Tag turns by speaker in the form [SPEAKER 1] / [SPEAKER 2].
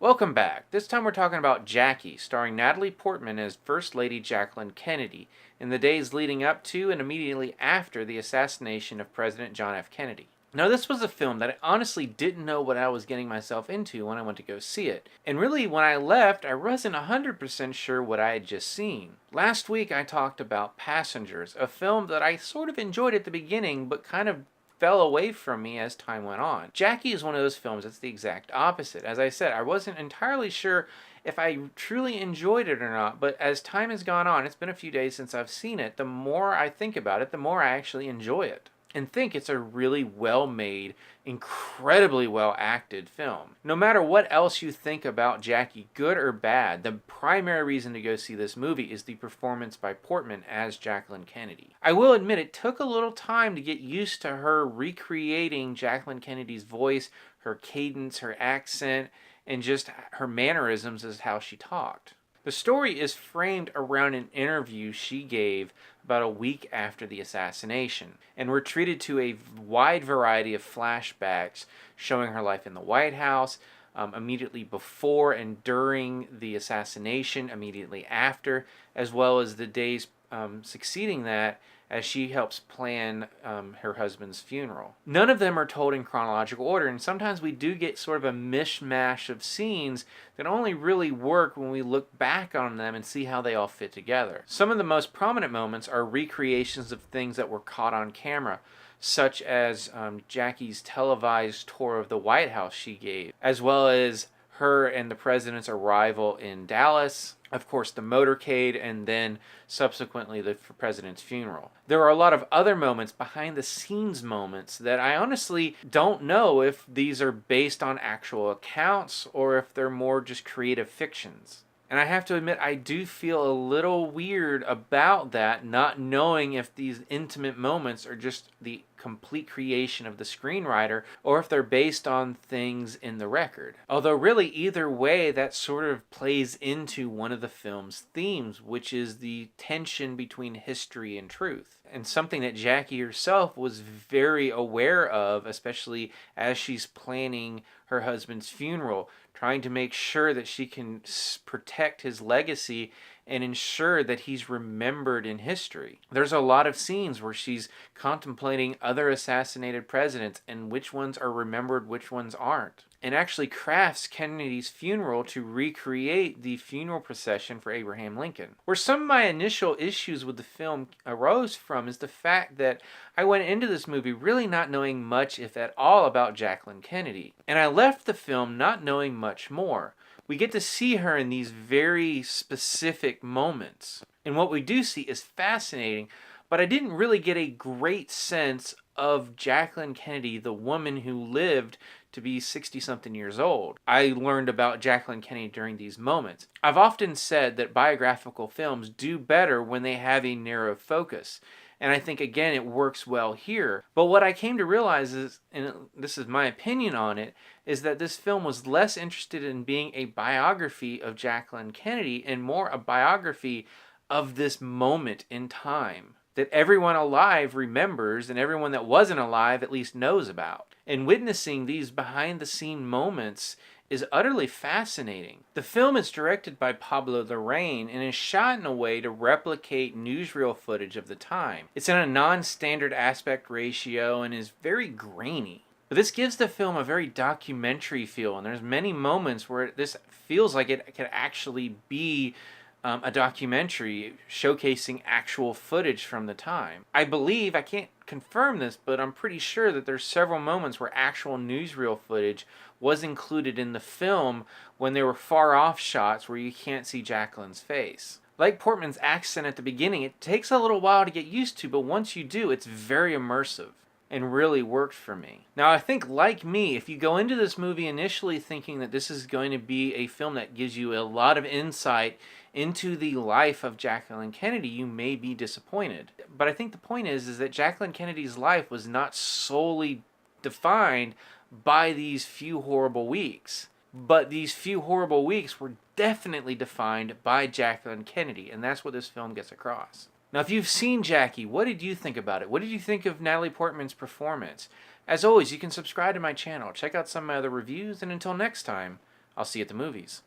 [SPEAKER 1] Welcome back. This time we're talking about Jackie, starring Natalie Portman as First Lady Jacqueline Kennedy in the days leading up to and immediately after the assassination of President John F. Kennedy. Now, this was a film that I honestly didn't know what I was getting myself into when I went to go see it. And really, when I left, I wasn't 100% sure what I had just seen. Last week, I talked about Passengers, a film that I sort of enjoyed at the beginning, but kind of fell away from me as time went on. Jackie is one of those films that's the exact opposite. As I said, I wasn't entirely sure if I truly enjoyed it or not, but as time has gone on, it's been a few days since I've seen it, the more I think about it, the more I actually enjoy it. And think it's a really well-made, incredibly well-acted film. No matter what else you think about Jackie, good or bad, the primary reason to go see this movie is the performance by Portman as Jacqueline Kennedy. I will admit it took a little time to get used to her recreating Jacqueline Kennedy's voice, her cadence, her accent, and just her mannerisms as how she talked. The story is framed around an interview she gave about a week after the assassination, and we're treated to a wide variety of flashbacks showing her life in the White House, immediately before and during the assassination, immediately after, as well as the days succeeding that as she helps plan her husband's funeral. None of them are told in chronological order, and sometimes we do get sort of a mishmash of scenes that only really work when we look back on them and see how they all fit together. Some of the most prominent moments are recreations of things that were caught on camera, such as Jackie's televised tour of the White House she gave, as well as her and the president's arrival in Dallas, of course the motorcade, and then subsequently the president's funeral. There are a lot of other moments, behind the scenes moments, that I honestly don't know if these are based on actual accounts or if they're more just creative fictions. And I have to admit, I do feel a little weird about that, not knowing if these intimate moments are just the complete creation of the screenwriter or if they're based on things in the record. Although really, either way, that sort of plays into one of the film's themes, which is the tension between history and truth. And something that Jackie herself was very aware of, especially as she's planning her husband's funeral, trying to make sure that she can protect his legacy and ensure that he's remembered in history. There's a lot of scenes where she's contemplating other assassinated presidents and which ones are remembered, which ones aren't. And actually crafts Kennedy's funeral to recreate the funeral procession for Abraham Lincoln. Where some of my initial issues with the film arose from is the fact that I went into this movie really not knowing much, if at all, about Jacqueline Kennedy. And I left the film not knowing much more. We get to see her in these very specific moments. And what we do see is fascinating, but I didn't really get a great sense of Jacqueline Kennedy, the woman who lived to be 60-something years old. I learned about Jacqueline Kennedy during these moments. I've often said that biographical films do better when they have a narrow focus. And I think, again, it works well here. But what I came to realize is, and this is my opinion on it, is that this film was less interested in being a biography of Jacqueline Kennedy and more a biography of this moment in time that everyone alive remembers and everyone that wasn't alive at least knows about. And witnessing these behind-the-scene moments is utterly fascinating. The film is directed by Pablo Larrain and is shot in a way to replicate newsreel footage of the time. It's in a non-standard aspect ratio and is very grainy. But this gives the film a very documentary feel, and there's many moments where this feels like it could actually be a documentary showcasing actual footage from the time. I believe, I can't confirm this, but I'm pretty sure that there's several moments where actual newsreel footage was included in the film when there were far off shots where you can't see Jacqueline's face. Like Portman's accent at the beginning, it takes a little while to get used to, but once you do, it's very immersive and really worked for me. Now, I think, like me, if you go into this movie initially thinking that this is going to be a film that gives you a lot of insight into the life of Jacqueline Kennedy, you may be disappointed. But I think the point is that Jacqueline Kennedy's life was not solely defined by these few horrible weeks. But these few horrible weeks were definitely defined by Jacqueline Kennedy, and that's what this film gets across. Now, if you've seen Jackie, what did you think about it? What did you think of Natalie Portman's performance? As always, you can subscribe to my channel, check out some of my other reviews, and until next time, I'll see you at the movies.